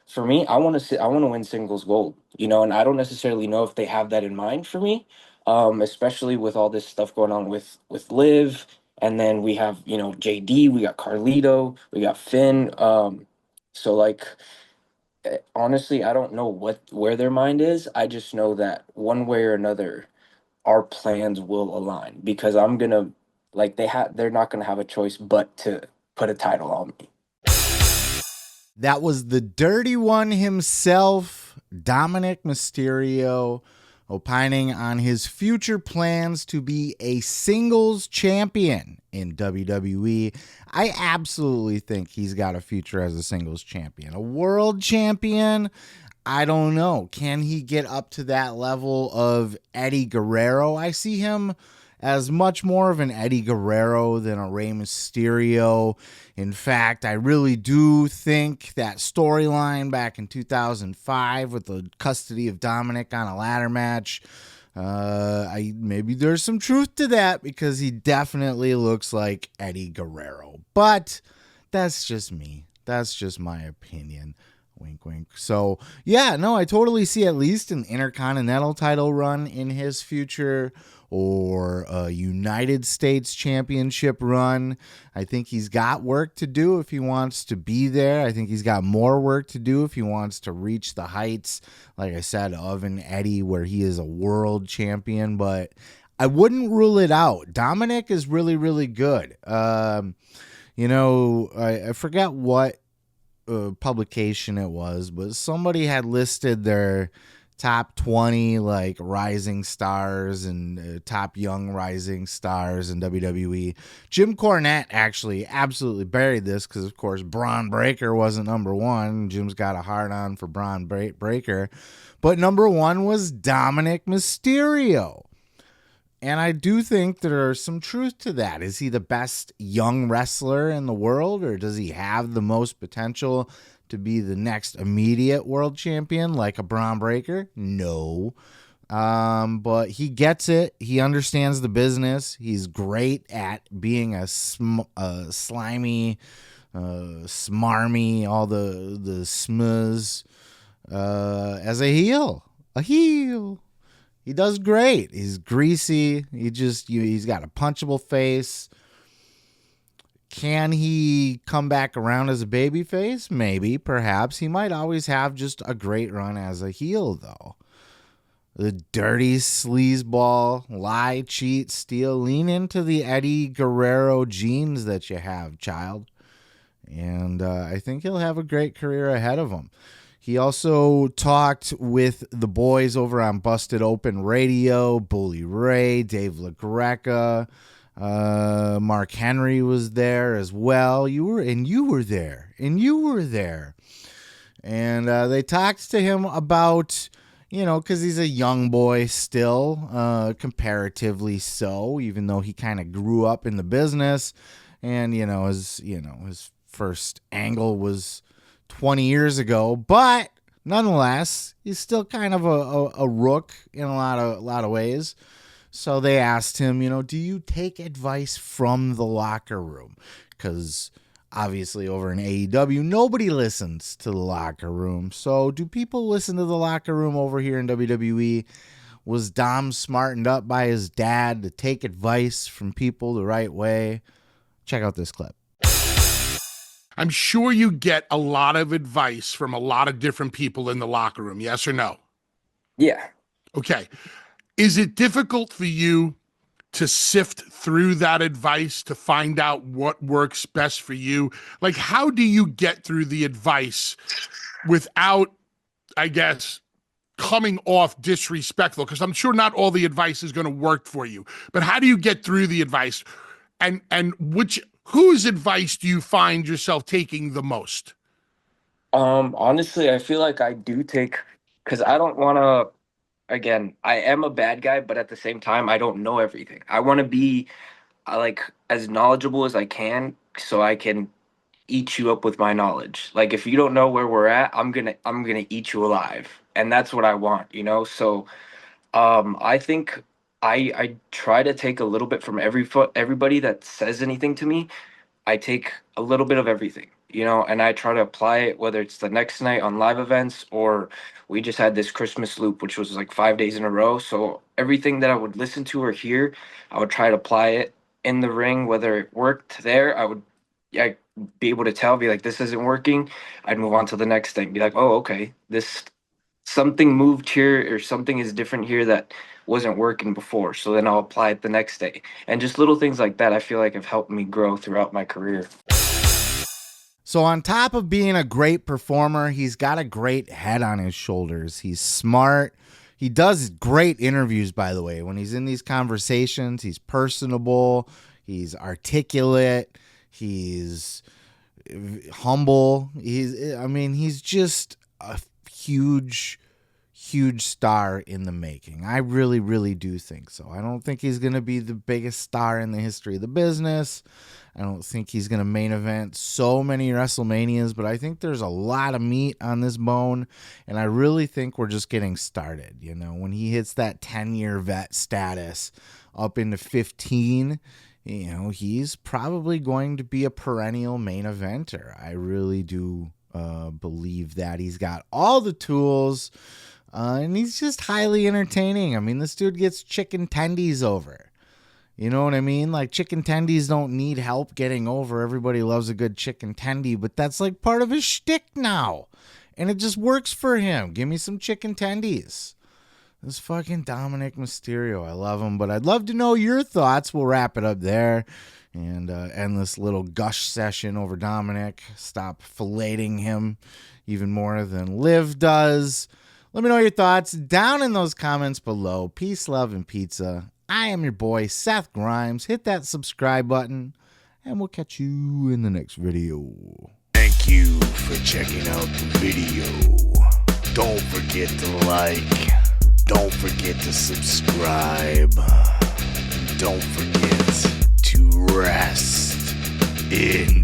for me, I want to win singles gold, and I don't necessarily know if they have that in mind for me, especially with all this stuff going on with Liv, and then we have, JD, we got Carlito, we got Finn, so like, honestly, I don't know where their mind is. I just know that one way or another, our plans will align because they're not gonna have a choice but to put a title on me. That was the dirty one himself, Dominik Mysterio, opining on his future plans to be a singles champion in WWE. I absolutely think he's got a future as a singles champion. A world champion, I don't know. Can he get up to that level of Eddie Guerrero? I see him as much more of an Eddie Guerrero than a Rey Mysterio. In fact, I really do think that storyline back in 2005 with the custody of Dominic on a ladder match, maybe there's some truth to that because he definitely looks like Eddie Guerrero. But that's just me. That's just my opinion. Wink, wink. So, yeah, no, I totally see at least an Intercontinental title run in his future or a United States Championship run. I think he's got work to do if he wants to be there. I think he's got more work to do if he wants to reach the heights, like I said, of an Eddie where he is a world champion. But I wouldn't rule it out. Dominic is really, really good. I forget what publication it was, but somebody had listed their top 20 like rising stars and top young rising stars in WWE. Jim Cornette actually absolutely buried this because, of course, Braun Breaker wasn't number one. Jim's got a hard on for Braun Breaker. But number one was Dominik Mysterio. And I do think there's some truth to that. Is he the best young wrestler in the world, or does he have the most potential to be the next immediate world champion like a Braun Breaker? No. But he gets it. He understands the business. He's great at being a slimy, smarmy, all the smuzz as a heel. A heel. He does great. He's greasy. He's got a punchable face. Can he come back around as a baby face? Maybe, perhaps. He might always have just a great run as a heel, though. The dirty sleazeball, lie, cheat, steal. Lean into the Eddie Guerrero genes that you have, child. And I think he'll have a great career ahead of him. He also talked with the boys over on Busted Open Radio, Bully Ray, Dave LaGreca, Mark Henry was there as well. You were there. And they talked to him about, because he's a young boy still, comparatively so, even though he kind of grew up in the business. And, his first angle was 20 years ago, but nonetheless, he's still kind of a rook in a lot of ways. So they asked him, do you take advice from the locker room? Because obviously over in AEW, nobody listens to the locker room. So do people listen to the locker room over here in WWE? Was Dom smartened up by his dad to take advice from people the right way? Check out this clip. I'm sure you get a lot of advice from a lot of different people in the locker room. Yes or no? Yeah. Okay. Is it difficult for you to sift through that advice to find out what works best for you? Like, how do you get through the advice without, I guess, coming off disrespectful? Because I'm sure not all the advice is going to work for you. But how do you get through the advice? And whose advice do you find yourself taking the most? Honestly, I feel like I do take, because I don't want to, again, I am a bad guy, but at the same time, I don't know everything. I want to be like as knowledgeable as I can so I can eat you up with my knowledge. Like if you don't know where we're at, I'm gonna eat you alive. And that's what I want. So I think I try to take a little bit from everybody that says anything to me. I take a little bit of everything. and I try to apply it, whether it's the next night on live events, or we just had this Christmas loop, which was like 5 days in a row. So everything that I would listen to or hear, I would try to apply it in the ring, whether it worked there, I be able to tell, be like, this isn't working. I'd move on to the next thing, be like, oh, okay, this something moved here or something is different here that wasn't working before. So then I'll apply it the next day. And just little things like that, I feel like have helped me grow throughout my career. So on top of being a great performer, he's got a great head on his shoulders. He's smart. He does great interviews, by the way. When he's in these conversations, he's personable, he's articulate, he's humble. He's just a huge star in the making. I really, really do think so. I don't think he's going to be the biggest star in the history of the business. I don't think he's going to main event so many WrestleManias, but I think there's a lot of meat on this bone, and I really think we're just getting started. When he hits that 10-year vet status up into 15, he's probably going to be a perennial main eventer. I really do believe that. He's got all the tools, and he's just highly entertaining. I mean, this dude gets chicken tendies over. You know what I mean? Like, chicken tendies don't need help getting over. Everybody loves a good chicken tendy, but that's like part of his shtick now. And it just works for him. Give me some chicken tendies. This fucking Dominik Mysterio. I love him, but I'd love to know your thoughts. We'll wrap it up there and end this little gush session over Dominik. Stop filleting him even more than Liv does. Let me know your thoughts down in those comments below. Peace, love, and pizza. I am your boy, Seth Grimes. Hit that subscribe button, and we'll catch you in the next video. Thank you for checking out the video. Don't forget to like. Don't forget to subscribe. Don't forget to rest in